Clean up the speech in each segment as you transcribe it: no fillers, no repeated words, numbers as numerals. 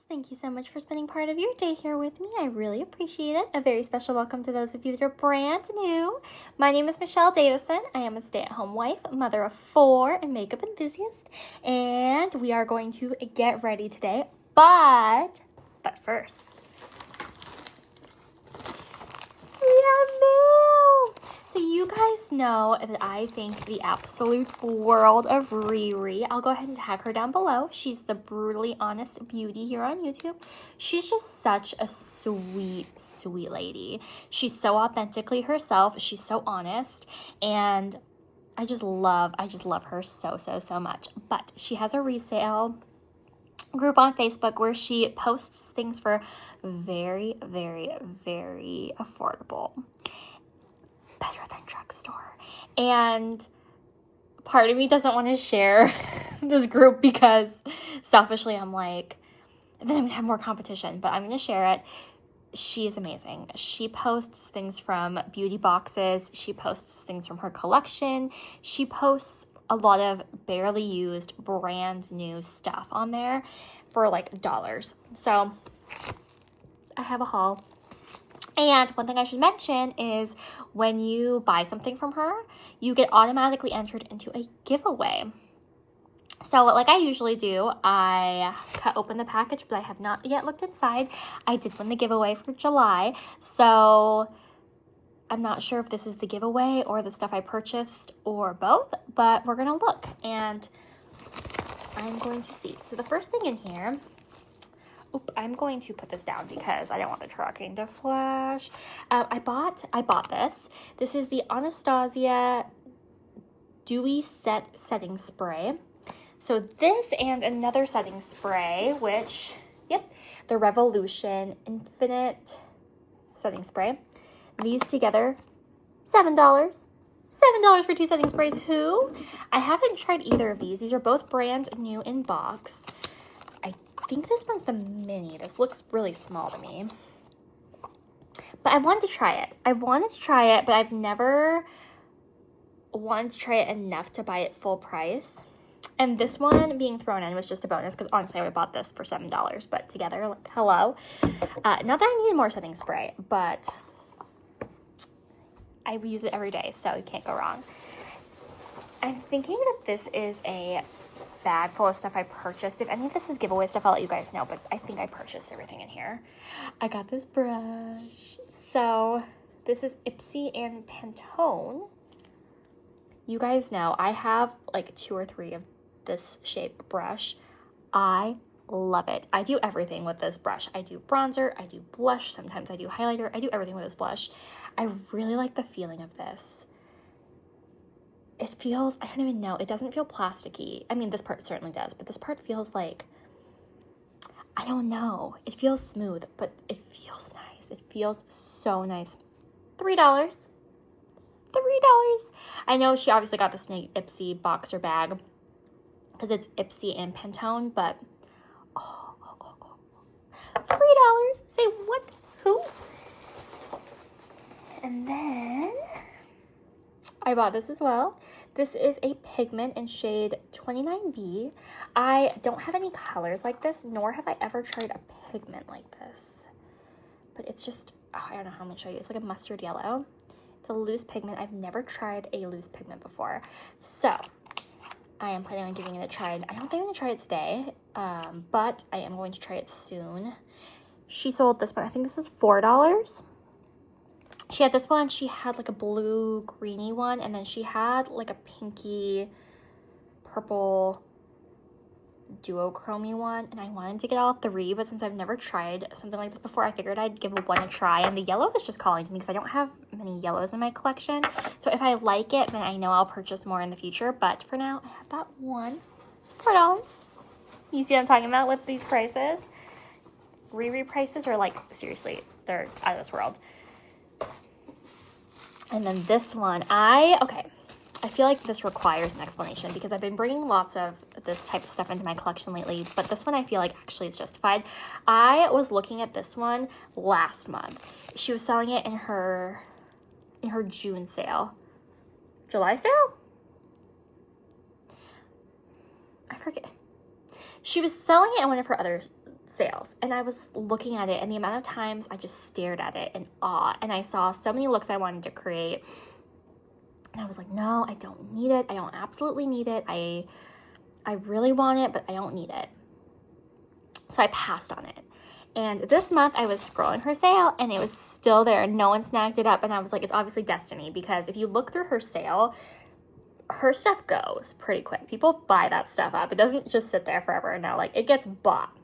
Thank you so much for spending part of your day here with me. I really appreciate it. A very special welcome to those of you that are brand new. My name is Michelle Davison. I am a stay-at-home wife, mother of 4, and makeup enthusiast. And we are going to get ready today. But first, we have mail. So you guys know that I think the absolute world of Riri. I'll go ahead and tag her down below. She's the Brutally Honest Beauty here on YouTube. She's just such a sweet, sweet lady. She's so authentically herself. She's so honest. And I just love her so, so, so much. But she has a resale group on Facebook where she posts things for very, very, very affordable. Better than drugstore. And part of me doesn't want to share this group because selfishly I'm like, then I'm gonna have more competition, but I'm gonna share it. She is amazing. She posts things from beauty boxes. She posts things from her collection. She posts a lot of barely used brand new stuff on there for like dollars. So I have a haul. And one thing I should mention is when you buy something from her, you get automatically entered into a giveaway. So like I usually do, I cut open the package, but I have not yet looked inside. I did win the giveaway for July. So I'm not sure if this is the giveaway or the stuff I purchased or both, but we're going to look and I'm going to see. So the first thing in here, I'm going to put this down because I don't want the tracking to flash. I bought this. This is the Anastasia Dewy Setting Spray. So this and another setting spray, which, the Revolution Infinite Setting Spray. These together, $7. $7 for 2 setting sprays. Who? I haven't tried either of these. These are both brand new in box. I think this one's the mini. This looks really small to me. But I wanted to try it. But I've never wanted to try it enough to buy it full price. And this one being thrown in was just a bonus because honestly, I would have bought this for $7. But together, like, hello. Not that I need more setting spray, but I use it every day, so you can't go wrong. I'm thinking that this is a bag full of stuff I purchased. If any of this is giveaway stuff, I'll let you guys know, but I think I purchased everything in here. I got this brush. So this is Ipsy and Pantone. You guys know I have like 2 or 3 of this shape brush. I love it. I do everything with this brush. I do bronzer, I do blush, sometimes I do highlighter, I do everything with this blush. I really like the feeling of this. It feels, I don't even know, it doesn't feel plasticky. I mean, this part certainly does, but this part feels like, I don't know. It feels smooth, but it feels nice. It feels so nice. $3. $3. I know she obviously got this new Ipsy boxer bag because it's Ipsy and Pantone, but $3. Say what? Who? And then I bought this as well. This is a pigment in shade 29B. I don't have any colors like this, nor have I ever tried a pigment like this. But it's just, I don't know how I'm going to show you. It's like a mustard yellow. It's a loose pigment. I've never tried a loose pigment before. So I am planning on giving it a try. I don't think I'm going to try it today, but I am going to try it soon. She sold this one. I think this was $4. She had this one, she had like a blue greeny one, and then she had like a pinky purple duochrome one, and I wanted to get all 3, but since I've never tried something like this before, I figured I'd give one a try, and the yellow is just calling to me because I don't have many yellows in my collection, so if I like it, then I know I'll purchase more in the future, but for now, I have that one. $4. You see what I'm talking about with these prices? Riri prices are like, seriously, they're out of this world. And then this one, I feel like this requires an explanation because I've been bringing lots of this type of stuff into my collection lately, but this one I feel like actually is justified. I was looking at this one last month. She was selling it in her June sale. July sale? I forget. She was selling it in one of her other sales, and I was looking at it, and the amount of times I just stared at it in awe, and I saw so many looks I wanted to create, and I was like, no, I don't need it. I don't absolutely need it. I really want it, but I don't need it. So I passed on it. And this month I was scrolling her sale, and it was still there. No one snagged it up, and I was like, it's obviously destiny, because if you look through her sale, her stuff goes pretty quick. People buy that stuff up. It doesn't just sit there forever. No, like, it gets bought.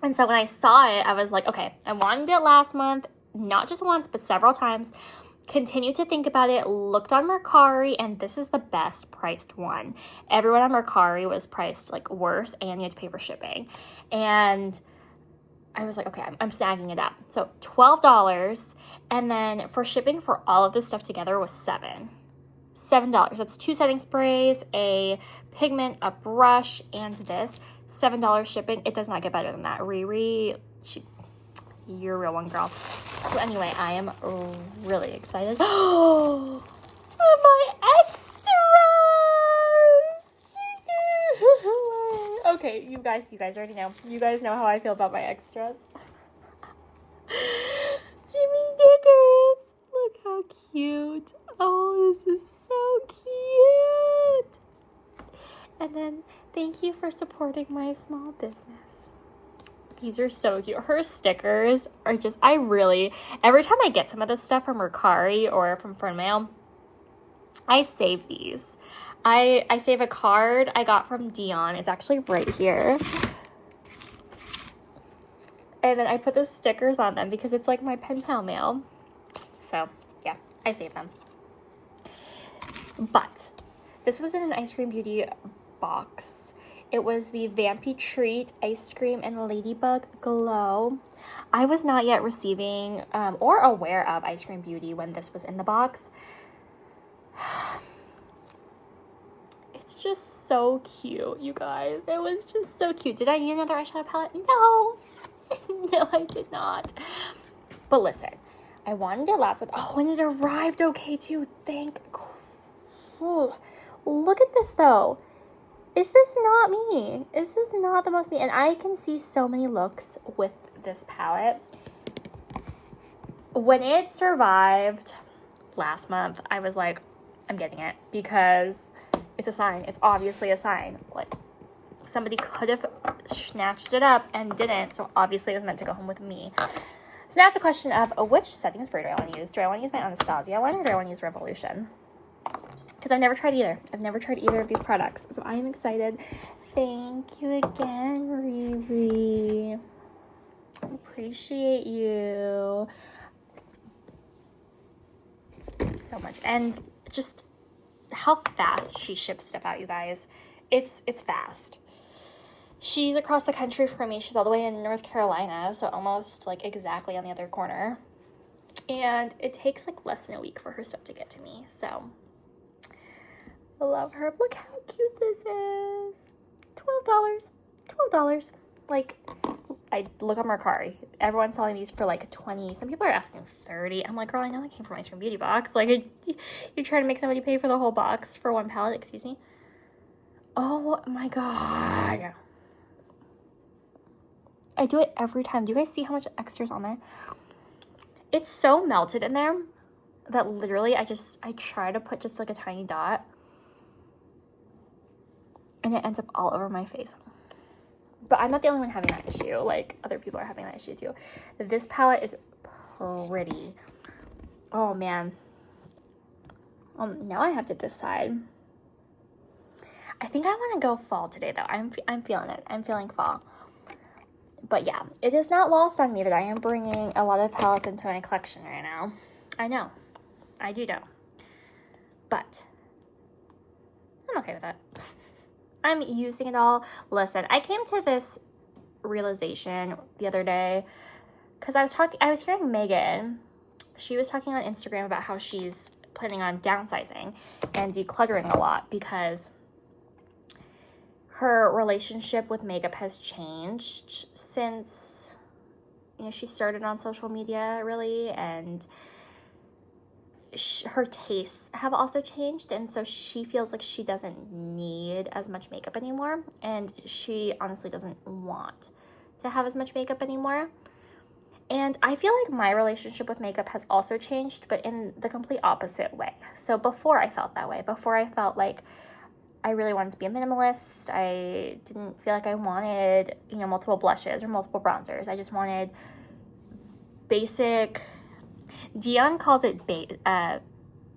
And so when I saw it, I was like, okay, I wanted it last month, not just once, but several times. Continued to think about it, looked on Mercari, and this is the best priced one. Everyone on Mercari was priced like worse, and you had to pay for shipping. And I was like, okay, I'm snagging it up. So $12, and then for shipping for all of this stuff together was $7. That's 2 setting sprays, a pigment, a brush, and this. $7 shipping. It does not get better than that. Riri, you're a real one, girl. So anyway, I am really excited. Oh, my extras! Okay, you guys already know. You guys know how I feel about my extras. Jimmy stickers! Look how cute. Oh, this is so cute. And then, thank you for supporting my small business. These are so cute. Her stickers are just, every time I get some of this stuff from Mercari or from Fern Mail, I save these. I save a card I got from Dion. It's actually right here. And then I put the stickers on them because it's like my pen pal mail. So, yeah, I save them. But this was in an Ice Cream Beauty box. It was the Vampy Treat Ice Cream and Ladybug Glow. I was not yet receiving or aware of Ice Cream Beauty when this was in the box. It's just so cute, you guys. It was just so cute. Did I need another eyeshadow palette? No. No, I did not. But listen, I wanted it last month. Oh, and it arrived okay, too. Look at this, though. Is this not me? Is this not the most me? And I can see so many looks with this palette. When it survived last month, I was like, I'm getting it, because it's a sign. It's obviously a sign. Like, somebody could have snatched it up and didn't, so obviously it was meant to go home with me. So now it's a question of which setting spray do I want to use? Do I want to use my Anastasia one, or do I want to use Revolution? Because I've never tried either. I've never tried either of these products, so I am excited. Thank you again, Riri. Appreciate you so much. And just how fast she ships stuff out, you guys. It's fast. She's across the country from me. She's all the way in North Carolina, so almost like exactly on the other corner. And it takes like less than a week for her stuff to get to me, so I love her. Look how cute this is. $12. Like, I look on Mercari. Everyone's selling these for like 20. Some people are asking 30. I'm like, girl, I know that came from Ice Cream Beauty box. Like, you're trying to make somebody pay for the whole box for one palette. Excuse me. Oh my god. I do it every time. Do you guys see how much extra's on there? It's so melted in there that literally I try to put just like a tiny dot, and it ends up all over my face. But I'm not the only one having that issue. Like, other people are having that issue too. This palette is pretty. Oh, man. Now I have to decide. I think I want to go fall today, though. I'm feeling it. I'm feeling fall. But yeah, it is not lost on me that I am bringing a lot of palettes into my collection right now. I know. I do know. But I'm okay with it. I'm using it all. Listen, I came to this realization the other day because I was hearing Megan. She was talking on Instagram about how she's planning on downsizing and decluttering a lot because her relationship with makeup has changed since, she started on social media, really, and her tastes have also changed, and so she feels like she doesn't need as much makeup anymore, and she honestly doesn't want to have as much makeup anymore. And I feel like my relationship with makeup has also changed, but in the complete opposite way. So before I felt that way, before I felt like I really wanted to be a minimalist, I didn't feel like I wanted, you know, multiple blushes or multiple bronzers. I just wanted basic, Dion calls it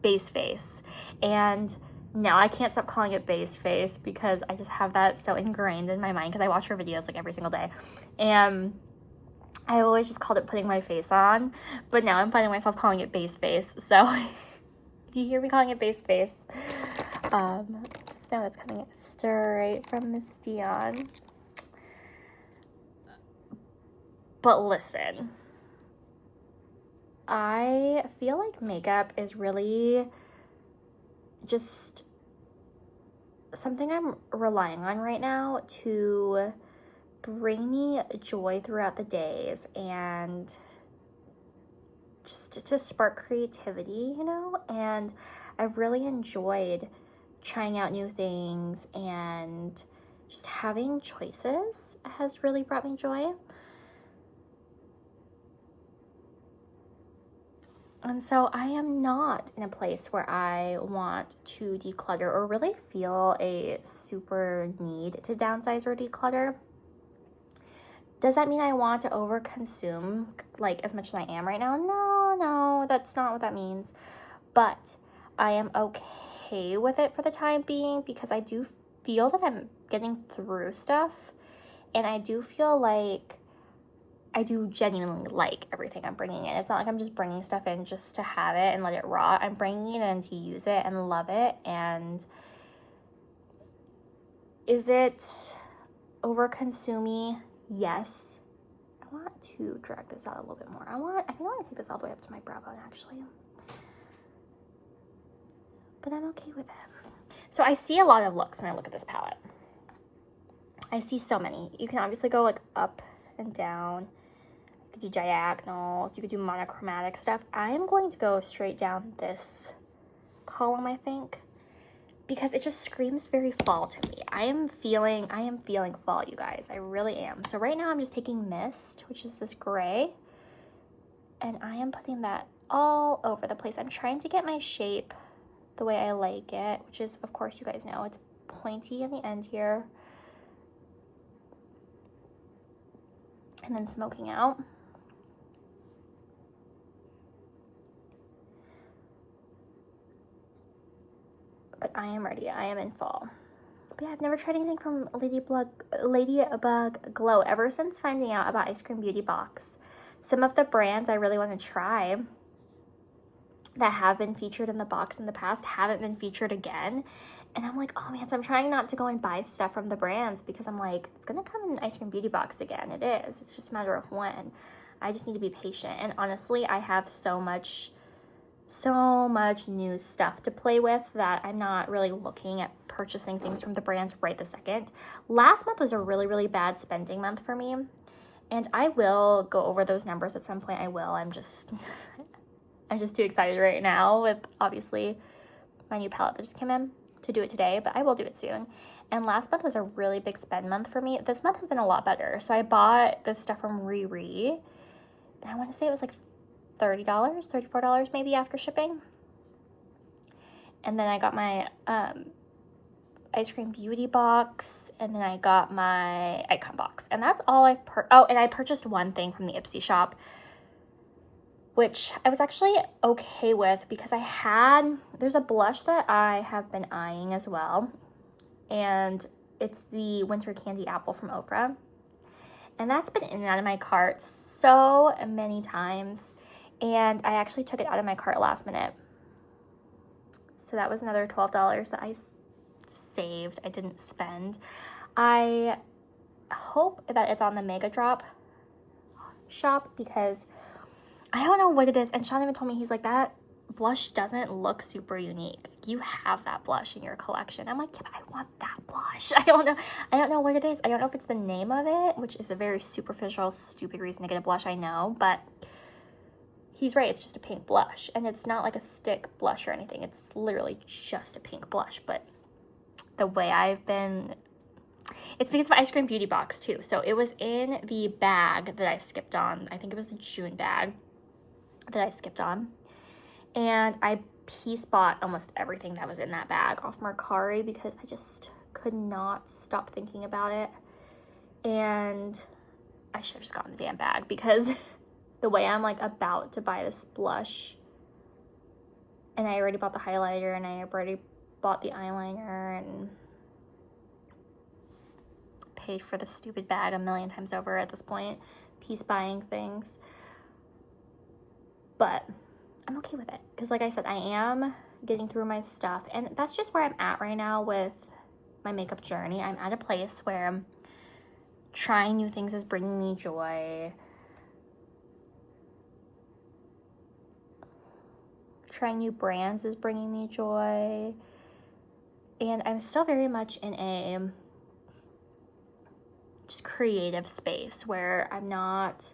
base face. And now I can't stop calling it base face because I just have that so ingrained in my mind because I watch her videos like every single day. And I always just called it putting my face on, but now I'm finding myself calling it base face. So if you hear me calling it base face, just know that's coming straight from Miss Dion. But listen, I feel like makeup is really just something I'm relying on right now to bring me joy throughout the days and just to spark creativity, you know? And I've really enjoyed trying out new things, and just having choices has really brought me joy. And so I am not in a place where I want to declutter or really feel a super need to downsize or declutter. Does that mean I want to overconsume like as much as I am right now? No, that's not what that means. But I am okay with it for the time being because I do feel that I'm getting through stuff, and I do feel like I do genuinely like everything I'm bringing in. It's not like I'm just bringing stuff in just to have it and let it rot. I'm bringing it in to use it and love it. And is it over-consuming? Yes. I want to drag this out a little bit more. I think I want to take this all the way up to my brow bone, actually. But I'm okay with it. So I see a lot of looks when I look at this palette. I see so many. You can obviously go like up and down. You could do diagonals. You could do monochromatic stuff. I am going to go straight down this column, I think, because it just screams very fall to me. I am feeling fall, you guys. I really am. So right now I'm just taking Mist, which is this gray, and I am putting that all over the place. I'm trying to get my shape the way I like it, which is, of course, you guys know, it's pointy in the end here, and then smoking out. But I am ready. I am in fall. But yeah, I've never tried anything from Ladybug Glow ever since finding out about Ice Cream Beauty Box. Some of the brands I really want to try that have been featured in the box in the past haven't been featured again. And I'm like, oh man, so I'm trying not to go and buy stuff from the brands because I'm like, it's going to come in Ice Cream Beauty Box again. It is. It's just a matter of when. I just need to be patient. And honestly, I have so much new stuff to play with that I'm not really looking at purchasing things from the brands right this second. Last month was a really, really bad spending month for me. And I will go over those numbers at some point. I will. I'm just too excited right now with obviously my new palette that just came in to do it today, but I will do it soon. And last month was a really big spend month for me. This month has been a lot better. So I bought this stuff from Riri, and I want to say it was like $30, $34 maybe after shipping. And then I got my Ice Cream Beauty Box, and then I got my Icon Box. And that's all I've and I purchased one thing from the Ipsy shop, which I was actually okay with because there's a blush that I have been eyeing as well. And it's the Winter Candy Apple from Ofra. And that's been in and out of my cart so many times. And I actually took it out of my cart last minute. So that was another $12 that I saved. I didn't spend. I hope that it's on the Mega Drop shop because I don't know what it is. And Sean even told me, he's like, that blush doesn't look super unique. You have that blush in your collection. I'm like, yeah, but I want that blush. I don't know what it is. I don't know if it's the name of it, which is a very superficial, stupid reason to get a blush, I know, but he's right. It's just a pink blush, and it's not like a stick blush or anything. It's literally just a pink blush, but the way I've been It's because of Ice Cream Beauty Box too. So it was in the bag that I skipped on. I think it was the June bag that I skipped on. And I piece bought almost everything that was in that bag off Mercari because I just could not stop thinking about it. And I should have just gotten the damn bag because the way I'm like about to buy this blush, and I already bought the highlighter and I already bought the eyeliner and paid for the stupid bag a million times over at this point, piece buying things. But I'm okay with it because like I said, I am getting through my stuff, and that's just where I'm at right now with my makeup journey. I'm at a place where trying new things is bringing me joy. Trying new brands is bringing me joy. And I'm still very much in a just creative space where I'm not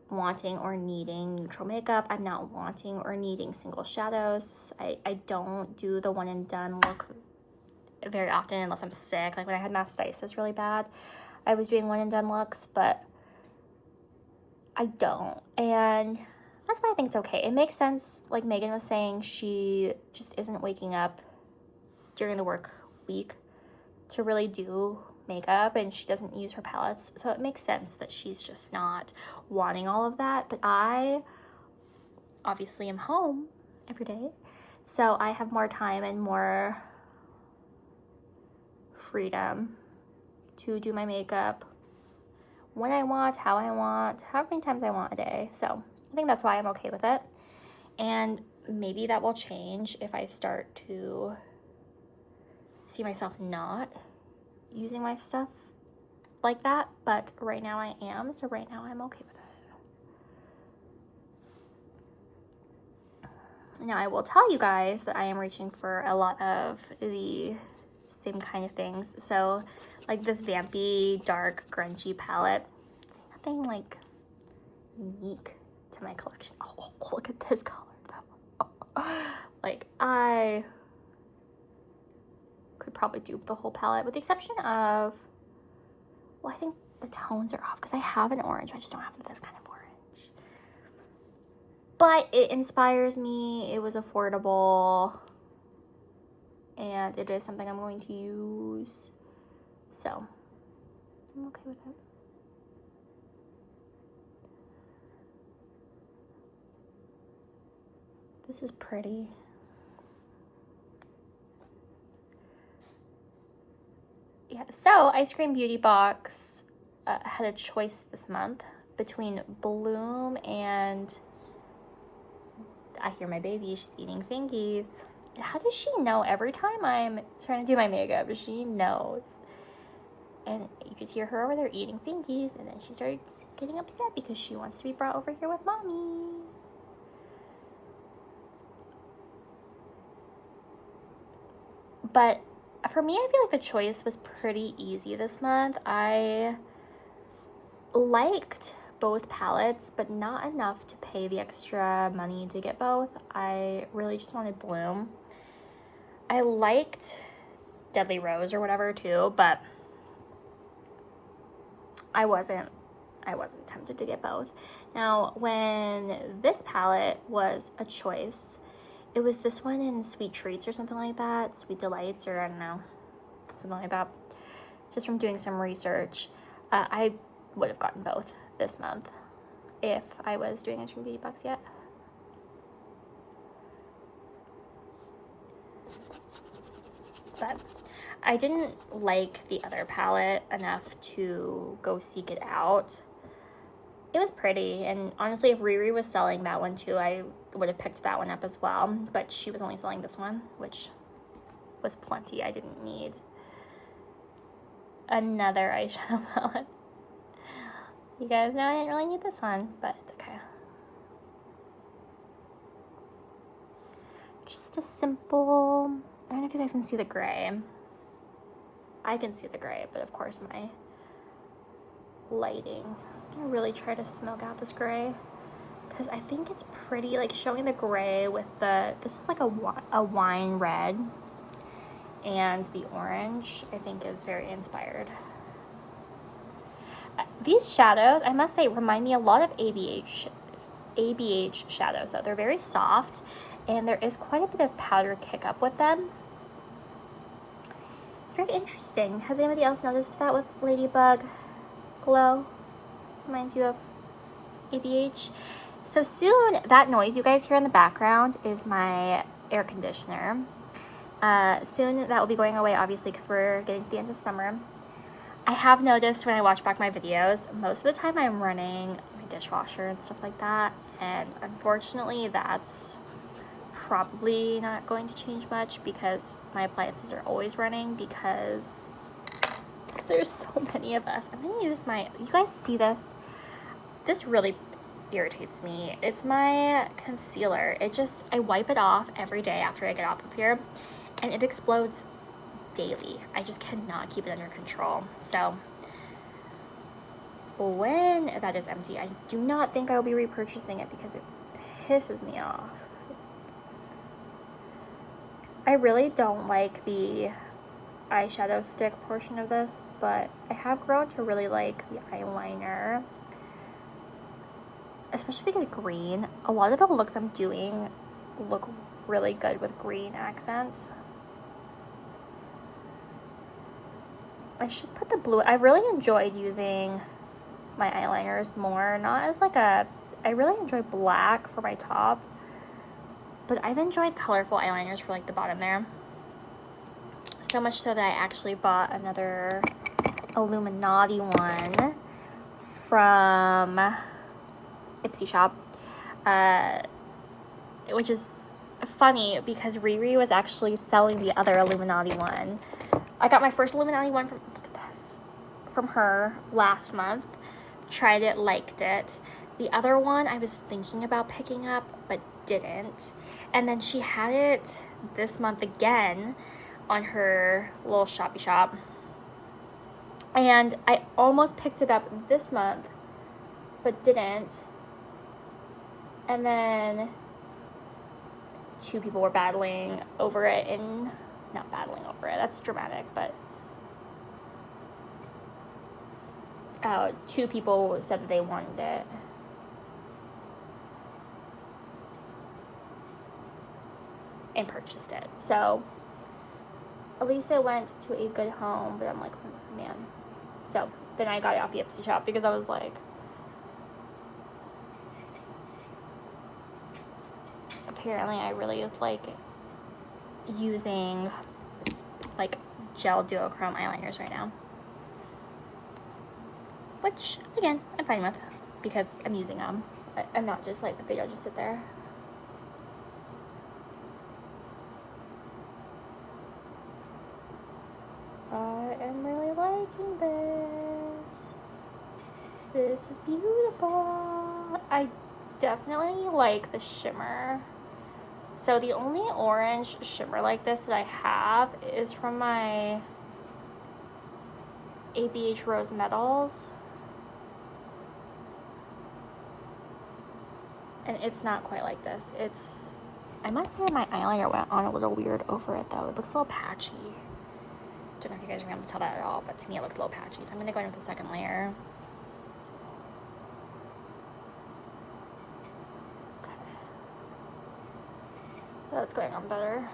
wanting or needing neutral makeup. I'm not wanting or needing single shadows. I don't do the one and done look very often unless I'm sick. Like when I had mastitis really bad, I was doing one and done looks, but I don't. And that's why I think it's okay. It makes sense, like Megan was saying, she just isn't waking up during the work week to really do makeup, and she doesn't use her palettes, so it makes sense that she's just not wanting all of that. But I obviously am home every day, so I have more time and more freedom to do my makeup when I want, how I want, however many times I want a day. So I think that's why I'm okay with it. And maybe that will change if I start to see myself not using my stuff like that. But right now I am, so right now I'm okay with it. Now I will tell you guys that I am reaching for a lot of the same kind of things. So like this Vampy dark grungy palette, it's nothing like unique to my collection. Oh, look at this color though. Like I could probably dupe the whole palette with the exception of, well, I think the tones are off because I have an orange, I just don't have this kind of orange. But it inspires me, it was affordable, and it is something I'm going to use. So I'm okay with it. This is pretty. Yeah, so Ice Cream Beauty Box had a choice this month between Bloom and, I hear my baby, she's eating fingies. How does she know every time I'm trying to do my makeup? She knows. And you just hear her over there eating fingies, and then she starts getting upset because she wants to be brought over here with mommy. But for me, I feel like the choice was pretty easy this month. I liked both palettes, but not enough to pay the extra money to get both. I really just wanted Bloom. I liked Deadly Rose or whatever too, but I wasn't tempted to get both. Now, when this palette was a choice, it was this one in Sweet Treats or something like that, Sweet Delights, or I don't know, something like that. Just from doing some research, I would have gotten both this month if I was doing Ice Cream Beauty Box yet. But I didn't like the other palette enough to go seek it out. It was pretty, and honestly, if Riri was selling that one too, I would have picked that one up as well, but she was only selling this one, which was plenty. I didn't need another eyeshadow palette. You guys know I didn't really need this one, but it's okay. Just a simple, I don't know if you guys can see the gray. I can see the gray, but of course my lighting. I'm gonna really try to smoke out this gray because I think it's pretty, like showing the gray with the, this is like a wine red, and the orange I think is very inspired. These shadows, I must say, remind me a lot of ABH shadows, though. They're very soft, and there is quite a bit of powder kick up with them. It's very interesting. Has anybody else noticed that with Ladybug Glow? Reminds you of ABH. So soon, that noise you guys hear in the background is my air conditioner. Soon that will be going away, obviously, because we're getting to the end of summer. I have noticed when I watch back my videos, most of the time I'm running my dishwasher and stuff like that, and unfortunately that's probably not going to change much because my appliances are always running because there's so many of us. I'm going to use my, you guys see this? This really irritates me. It's my concealer. I wipe it off every day after I get off of here, and it explodes daily. I just cannot keep it under control. So when that is empty, I do not think I will be repurchasing it because it pisses me off. I really don't like the eyeshadow stick portion of this, but I have grown to really like the eyeliner, especially because green, a lot of the looks I'm doing look really good with green accents. I should put the blue. I really enjoyed using my eyeliners more, not as like a, I really enjoy black for my top, but I've enjoyed colorful eyeliners for like the bottom there. So much so that I actually bought another Illuminati one from Ipsy Shop, which is funny because Riri was actually selling the other Illuminati one. I got my first Illuminati one from, look at this, from her last month. Tried it, liked it. The other one I was thinking about picking up, but didn't. And then she had it this month again on her little shoppy shop. And I almost picked it up this month, but didn't. And then two people were battling over it in, not battling over it, that's dramatic, but two people said that they wanted it. And purchased it. So at least I went to a good home, but I'm like, oh, man. So then I got it off the Ipsy Shop because I was like, apparently I really like using like gel duochrome eyeliners right now, which again I'm fine with because I'm using them. I'm not just like they don't just sit there. I am really liking this. This is beautiful. I definitely like the shimmer. So the only orange shimmer like this that I have is from my ABH Rose Metals. And it's not quite like this. It's, I must say my eyeliner went on a little weird over it though. It looks a little patchy. Don't know if you guys are able to tell that at all, but to me it looks a little patchy. So I'm gonna go in with the second layer. That's going on better.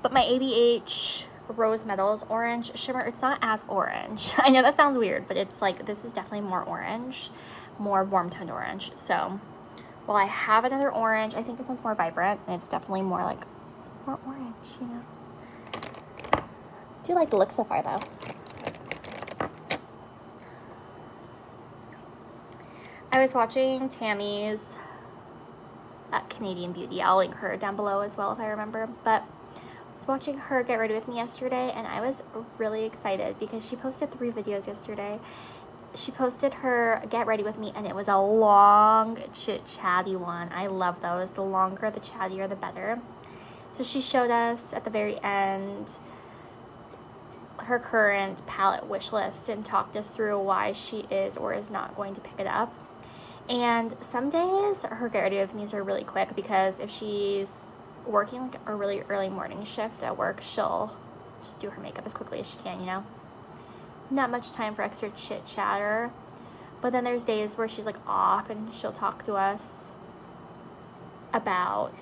But my ABH Rose Metals orange shimmer, it's not as orange. I know that sounds weird, but it's like, this is definitely more orange, more warm toned orange. So while I have another orange, I think this one's more vibrant, and it's definitely more like, more orange, you know. I do like the look so far though. I was watching Tammy's Canadian Beauty. I'll link her down below as well if I remember. But I was watching her get ready with me yesterday, and I was really excited because she posted 3 videos yesterday. She posted her get ready with me, and it was a long chit-chatty one. I love those. The longer, the chattier, the better. So she showed us at the very end her current palette wish list and talked us through why she is or is not going to pick it up. And some days her get ready with me's are really quick because if she's working like a really early morning shift at work, she'll just do her makeup as quickly as she can, you know? Not much time for extra chit chatter. But then there's days where she's like off and she'll talk to us about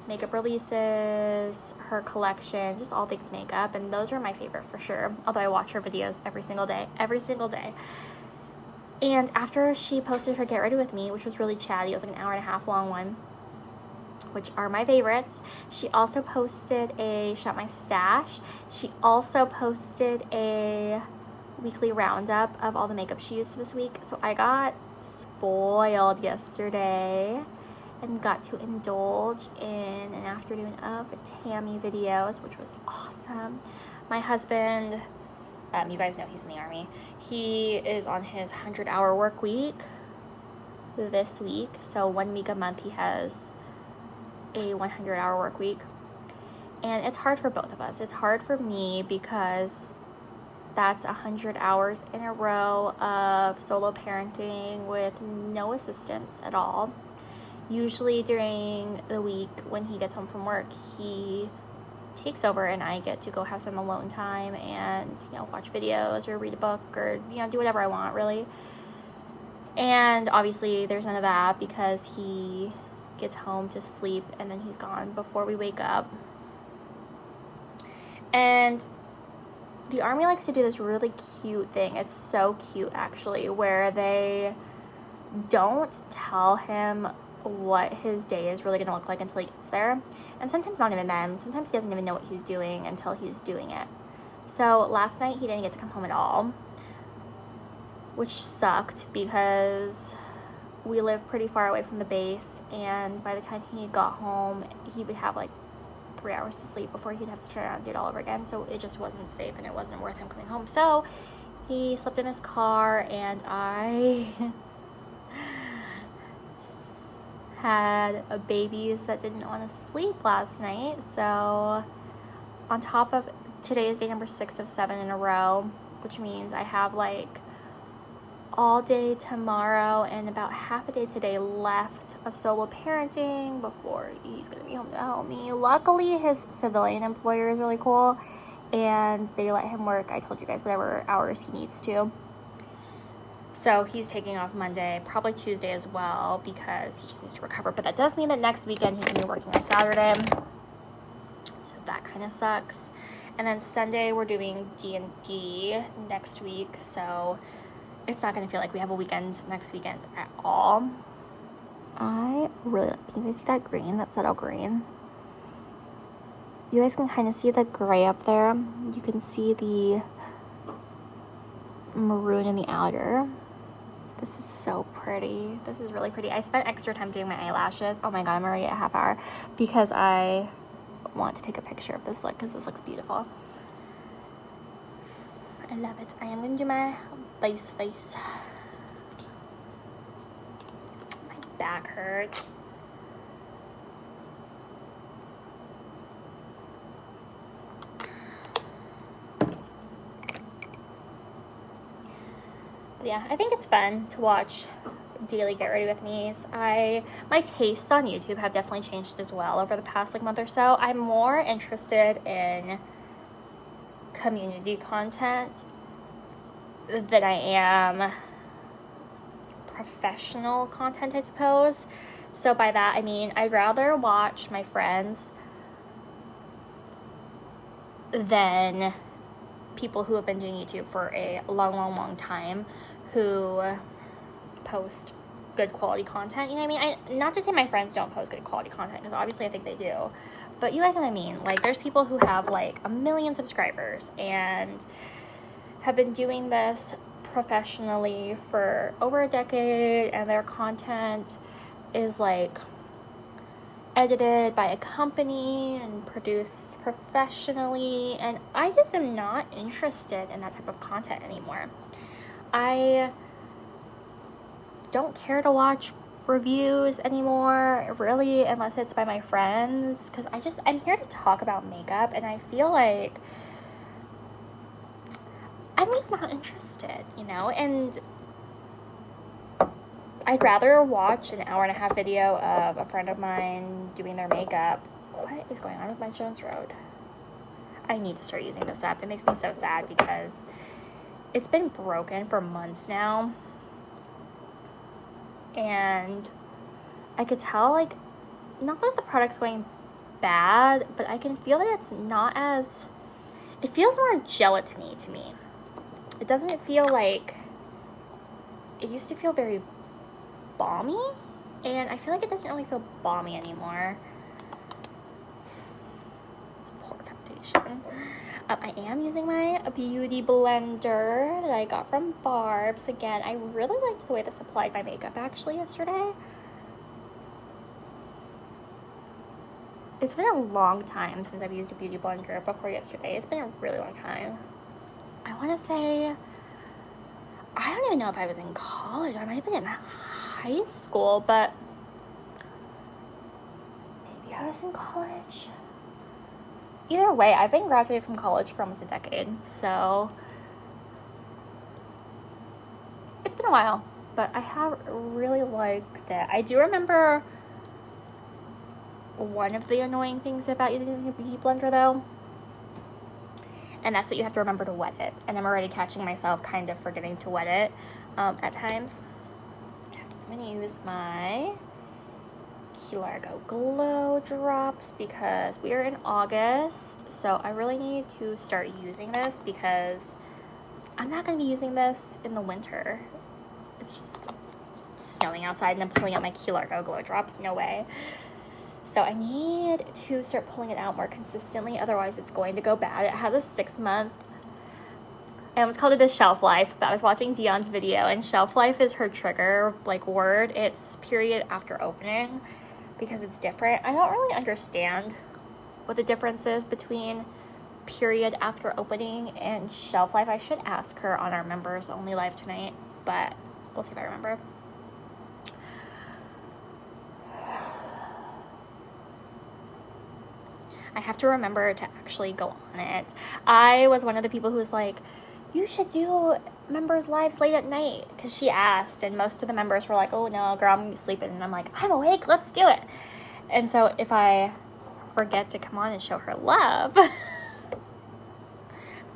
makeup releases, her collection, just all things makeup, and those are my favorite for sure. Although I watch her videos every single day. And after she posted her Get Ready With Me, which was really chatty, it was like an 1.5 hour long one, which are my favorites. She also posted a Shop My Stash. She also posted a weekly roundup of all the makeup she used this week. So I got spoiled yesterday and got to indulge in an afternoon of Tammy videos, which was awesome. My husband, you guys know he's in the Army. He is on his 100-hour work week this week. So 1 week a month he has a 100-hour work week. And it's hard for both of us. It's hard for me because that's 100 hours in a row of solo parenting with no assistance at all. Usually during the week when he gets home from work, he takes over and I get to go have some alone time and, you know, watch videos or read a book or, you know, do whatever I want, really. And obviously there's none of that because he gets home to sleep and then he's gone before we wake up. And the Army likes to do this really cute thing. It's so cute, actually, where they don't tell him what his day is really going to look like until he gets there. And sometimes not even then. Sometimes he doesn't even know what he's doing until he's doing it. So last night he didn't get to come home at all, which sucked because we live pretty far away from the base, and by the time he got home, he would have like 3 hours to sleep before he'd have to turn around and do it all over again. So it just wasn't safe and it wasn't worth him coming home. So he slept in his car, and I had babies that didn't want to sleep last night. So on top of today is day number 6 of 7 in a row, which means I have like all day tomorrow and about half a day today left of solo parenting before he's gonna be home to help me. Luckily his civilian employer is really cool and they let him work, I told you guys, whatever hours he needs to. So he's taking off Monday, probably Tuesday as well, because he just needs to recover. But that does mean that next weekend he's going to be working on Saturday. So that kind of sucks. And then Sunday we're doing D&D next week. So it's not going to feel like we have a weekend next weekend at all. I really like, can you guys see that green? That subtle green. You guys can kind of see the gray up there. You can see the maroon in the outer. This is so pretty. This is really pretty. I spent extra time doing my eyelashes. Oh my god, I'm already at a half hour because I want to take a picture of this look because this looks beautiful. I love it. I am going to do my base face. My back hurts. Yeah, I think it's fun to watch daily Get Ready With Me's. My tastes on YouTube have definitely changed as well over the past like month or so. I'm more interested in community content than I am professional content, I suppose. So by that I mean I'd rather watch my friends than people who have been doing YouTube for a long time who post good quality content. You know what I mean? Not to say my friends don't post good quality content, because obviously I think they do, but you guys know what I mean. Like, there's people who have like 1 million subscribers and have been doing this professionally for over a decade, and their content is like edited by a company and produced professionally, and I just am not interested in that type of content anymore. I don't care to watch reviews anymore, really, unless it's by my friends, because I'm here to talk about makeup, and I feel like I'm just not interested, you know. And I'd rather watch an 1.5 hour video of a friend of mine doing their makeup. What is going on with my Jones Road? I need to start using this up. It makes me so sad because it's been broken for months now. And I could tell, like, not that the product's going bad, but I can feel that it's not as, it feels more gelatiny to me. It doesn't feel like, it used to feel very balmy, and I feel like it doesn't really feel balmy anymore. It's poor foundation. I am using my beauty blender that I got from Barb's. Again, I really liked the way this applied my makeup actually yesterday. It's been a long time since I've used a beauty blender before yesterday. It's been a really long time. I want to say, I don't even know if I was in college. I might have been in high school, but maybe I was in college. Either way, I've been graduated from college for almost a decade, so it's been a while, but I have really liked it. I do remember one of the annoying things about using a beauty blender, though, and that's that you have to remember to wet it, and I'm already catching myself kind of forgetting to wet it at times. I'm going to use my Largo Glow Drops because we are in August, so I really need to start using this because I'm not going to be using this in the winter. It's just snowing outside and I'm pulling out my Largo Glow Drops. No way. So I need to start pulling it out more consistently, otherwise it's going to go bad. It has a 6-month, I almost called it a shelf life, but I was watching Dion's video, and shelf life is her trigger, like, word. It's period after opening, because it's different. I don't really understand what the difference is between period after opening and shelf life. I should ask her on our members only live tonight, but we'll see if I remember. I have to remember to actually go on it. I was one of the people who was like, you should do members lives late at night, because she asked, and most of the members were like, oh no girl, I'm gonna be sleeping, and I'm like, I'm awake, let's do it. And so if I forget to come on and show her love,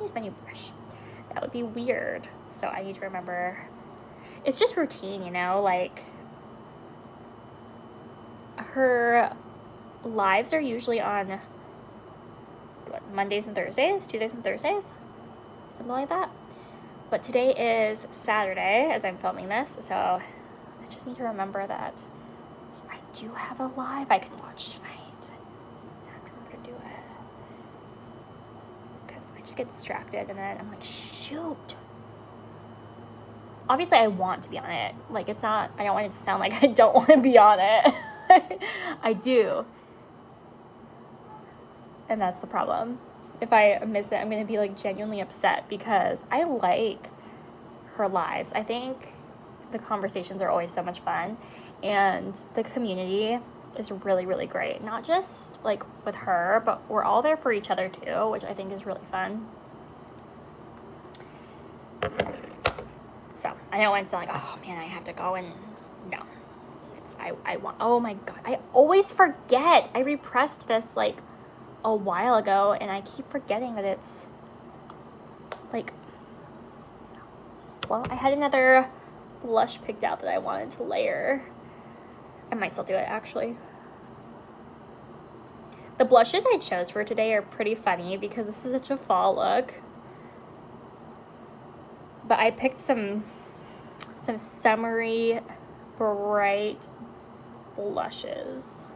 use my new brush, that would be weird. So I need to remember, it's just routine, you know, like her lives are usually on Mondays and Thursdays, Tuesdays and Thursdays, something like that. But today is Saturday as I'm filming this, so I just need to remember that I do have a live I can watch tonight. I have to remember to do it, because I just get distracted and then I'm like, shoot. Obviously I want to be on it. Like, it's not, I don't want it to sound like I don't want to be on it. I do. And that's the problem. If I miss it, I'm going to be like genuinely upset, because I like her lives. I think the conversations are always so much fun, and the community is really, really great. Not just like with her, but we're all there for each other too, which I think is really fun. So I don't want to sound like, oh man, I have to go, and no. It's, I want, oh my God, I always forget. I repressed this like a while ago, and I keep forgetting that it's like, well, I had another blush picked out that I wanted to layer. I might still do it actually. The blushes I chose for today are pretty funny because this is such a fall look, but I picked some summery bright blushes.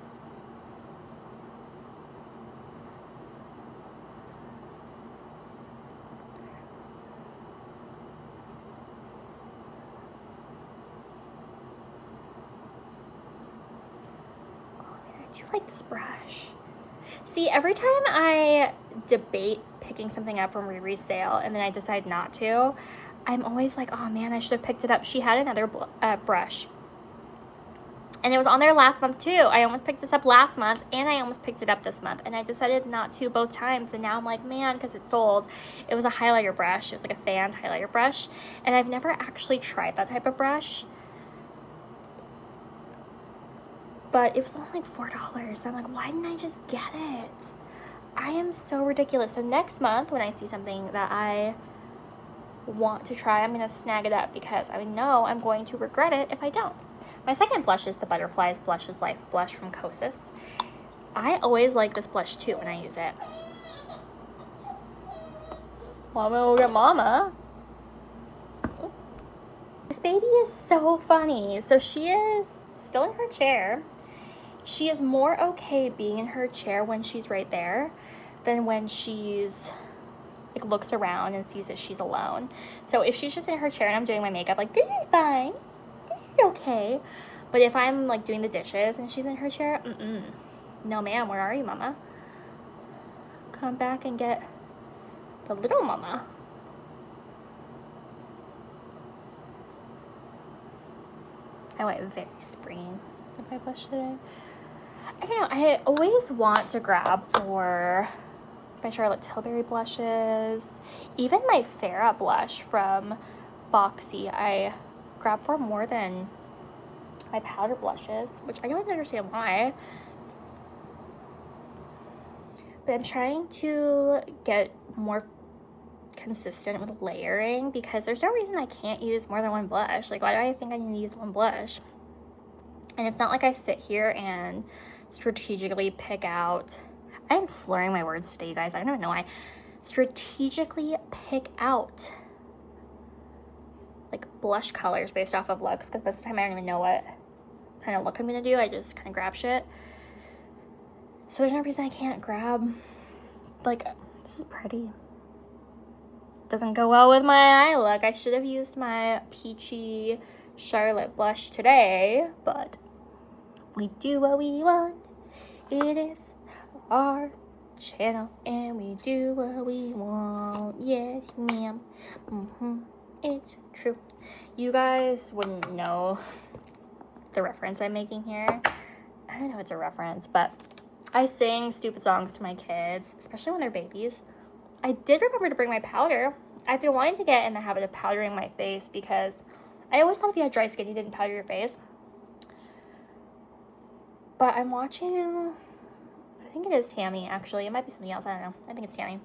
I do like this brush. See, every time I debate picking something up from Riri's sale and then I decide not to, I'm always like, oh man, I should have picked it up. She had another brush, and it was on there last month too. I almost picked this up last month, and I almost picked it up this month, and I decided not to both times, and now I'm like, man, because it's sold. It was a highlighter brush. It was like a fan highlighter brush, and I've never actually tried that type of brush, but it was only like $4, so I'm like, why didn't I just get it? I am so ridiculous. So next month when I see something that I want to try, I'm going to snag it up because I know I'm going to regret it if I don't. My second blush is the Butterflies Blush is Life blush from Kosas. I always like this blush too when I use it. Well, I'm gonna go get Mama. This baby is so funny. So she is still in her chair. She is more okay being in her chair when she's right there than when she's like looks around and sees that she's alone. So if she's just in her chair and I'm doing my makeup, like, this is fine, this is okay. But if I'm like doing the dishes and she's in her chair, no ma'am, where are you, Mama? Come back and get the little Mama. I went very springy with my blush today. I don't know, I always want to grab for my Charlotte Tilbury blushes, even my Farrah blush from Boxy, I grab for more than my powder blushes, which I don't understand why. But I'm trying to get more consistent with layering because there's no reason I can't use more than one blush. Like, why do I think I need to use one blush? And it's not like I sit here and strategically pick out, I'm slurring my words today, you guys. I don't even know why. Strategically pick out like blush colors based off of looks, because most of the time I don't even know what kind of look I'm gonna do. I just kind of grab shit. So there's no reason I can't grab, like, this is pretty. Doesn't go well with my eye look. I should have used my peachy Charlotte blush today, but we do what we want. It is our channel and we do what we want. Yes, ma'am. It's true. You guys wouldn't know the reference I'm making here. I don't know if it's a reference, but I sing stupid songs to my kids, especially when they're babies. I did remember to bring my powder. I've been wanting to get in the habit of powdering my face because I always thought if you had dry skin, you didn't powder your face. But I'm watching, I think it is Tammy, actually. It might be something else. I don't know. I think it's Tammy.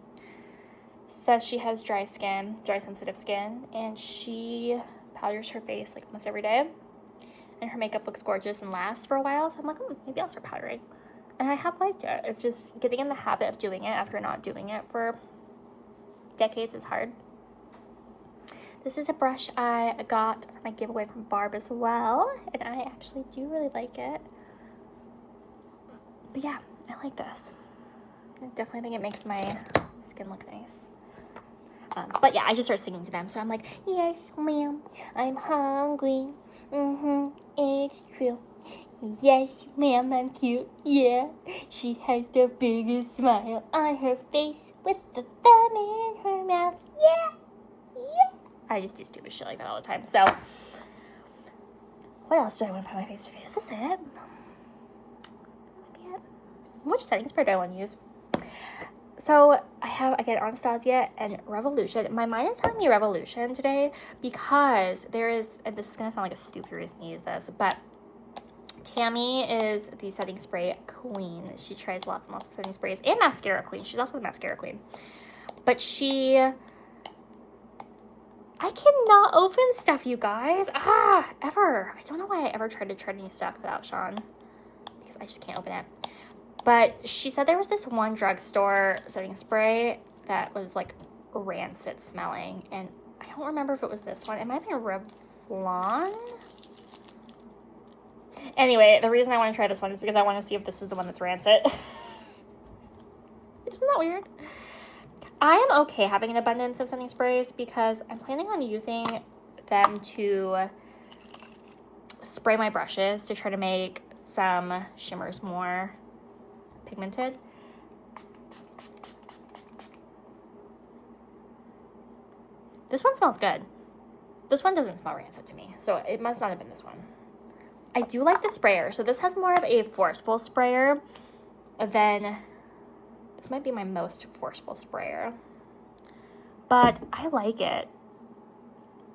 Says she has dry skin, dry sensitive skin, and she powders her face like almost every day. And her makeup looks gorgeous and lasts for a while. So I'm like, maybe I'll start powdering. And I have liked it. It's just getting in the habit of doing it after not doing it for decades is hard. This is a brush I got for my giveaway from Barb as well. And I actually do really like it. But yeah, I like this. I definitely think it makes my skin look nice. But yeah, I just started singing to them. So I'm like, yes, ma'am, I'm hungry. It's true. Yes, ma'am, I'm cute. Yeah, she has the biggest smile on her face with the thumb in her mouth. Yeah, yeah. I just do stupid shit like that all the time. So, what else do I want to put on my face today? Is this it? Which setting spray do I want to use? So I have, again, Anastasia and Revolution. My mind is telling me Revolution today because there is, and this is going to sound like a stupid reason to use this, but Tammy is the setting spray queen. She tries lots and lots of setting sprays, and mascara queen. She's also the mascara queen. But I cannot open stuff, you guys. Ever. I don't know why I ever tried to try new stuff without Sean, because I just can't open it. But she said there was this one drugstore setting spray that was like rancid smelling. And I don't remember if it was this one. It might have been Revlon. Anyway, the reason I want to try this one is because I want to see if this is the one that's rancid. Isn't that weird? I am okay having an abundance of setting sprays because I'm planning on using them to spray my brushes to try to make some shimmers more pigmented. This one smells good. This one doesn't smell rancid to me, so it must not have been this one. I do like the sprayer. So this has more of a forceful sprayer than, this might be my most forceful sprayer. But I like it.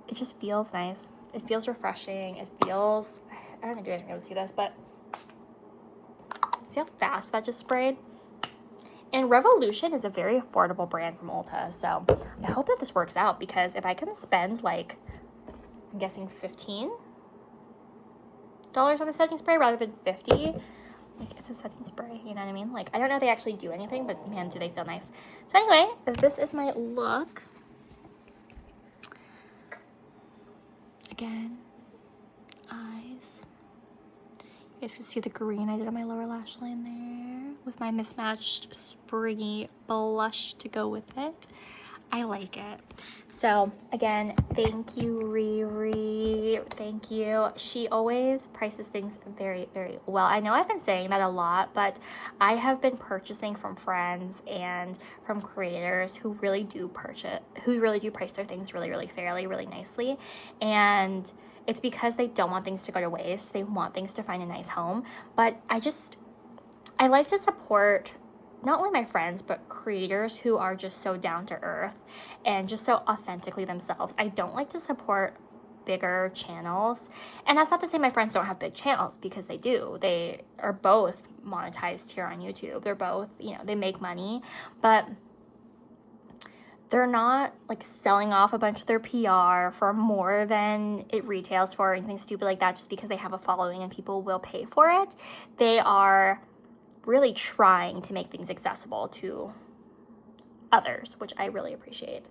It just feels nice. It feels refreshing. It feels, I don't know if you guys are able to see this, but see how fast that just sprayed? And Revolution is a very affordable brand from Ulta. So I hope that this works out, because if I can spend like, I'm guessing $15 on a setting spray rather than $50, like, it's a setting spray, you know what I mean? Like, I don't know if they actually do anything, but man, do they feel nice. So anyway, this is my look. Again, eyes. You guys can see the green I did on my lower lash line there with my mismatched springy blush to go with it. I like it. So again, thank you, Riri. Thank you. She always prices things very, very well. I know I've been saying that a lot, but I have been purchasing from friends and from creators who really do price their things really, really fairly, really nicely. And it's because they don't want things to go to waste. They want things to find a nice home. But I like to support not only my friends, but creators who are just so down to earth and just so authentically themselves. I don't like to support bigger channels. And that's not to say my friends don't have big channels, because they do. They are both monetized here on YouTube. They're both, you know, they make money, but they're not like selling off a bunch of their PR for more than it retails for or anything stupid like that just because they have a following and people will pay for it. They are really trying to make things accessible to others, which I really appreciate.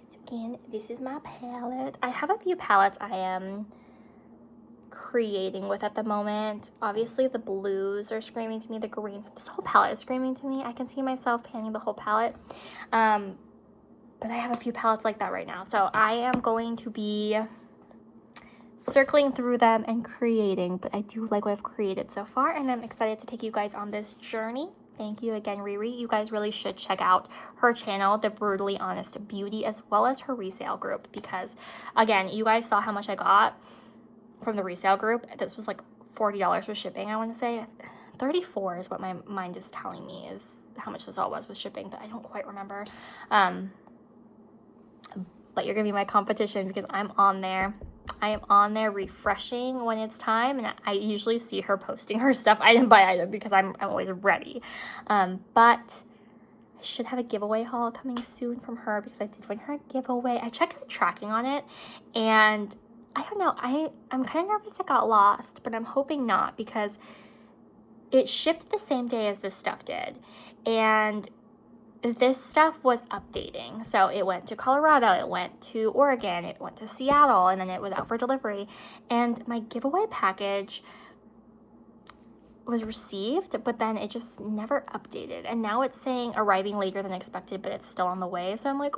So again, this is my palette. I have a few palettes I am creating with at the moment. Obviously the blues are screaming to me, the greens, this whole palette is screaming to me. I can see myself panning the whole palette. But I have a few palettes like that right now. So I am going to be circling through them and creating, but I do like what I've created so far, and I'm excited to take you guys on this journey. Thank you again, Riri. You guys really should check out her channel, The Brutally Honest Beauty, as well as her resale group, because again, you guys saw how much I got from the resale group. This was like $40 with shipping, I want to say. 34 is what my mind is telling me is how much this all was with shipping, but I don't quite remember. But you're gonna be my competition because I'm on there. I am on there refreshing when it's time, and I usually see her posting her stuff item by item because I'm always ready. But I should have a giveaway haul coming soon from her because I did win her giveaway. I checked the tracking on it, and I don't know. I'm kind of nervous it got lost, but I'm hoping not, because it shipped the same day as this stuff did, and this stuff was updating. So it went to Colorado, it went to Oregon, it went to Seattle, and then it was out for delivery. And my giveaway package was received, but then it just never updated. And now it's saying arriving later than expected, but it's still on the way. So I'm like,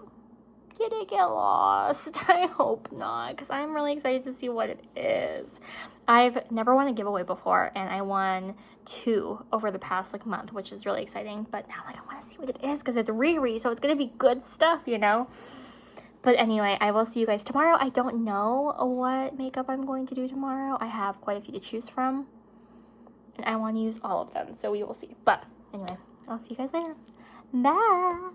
did it get lost? I hope not, because I'm really excited to see what it is. I've never won a giveaway before, and I won 2 over the past like month, which is really exciting. But now, like, I want to see what it is because it's Riri, so it's gonna be good stuff, you know. But anyway, I will see you guys tomorrow. I don't know what makeup I'm going to do tomorrow. I have quite a few to choose from, and I want to use all of them, so we will see. But anyway, I'll see you guys later. Bye.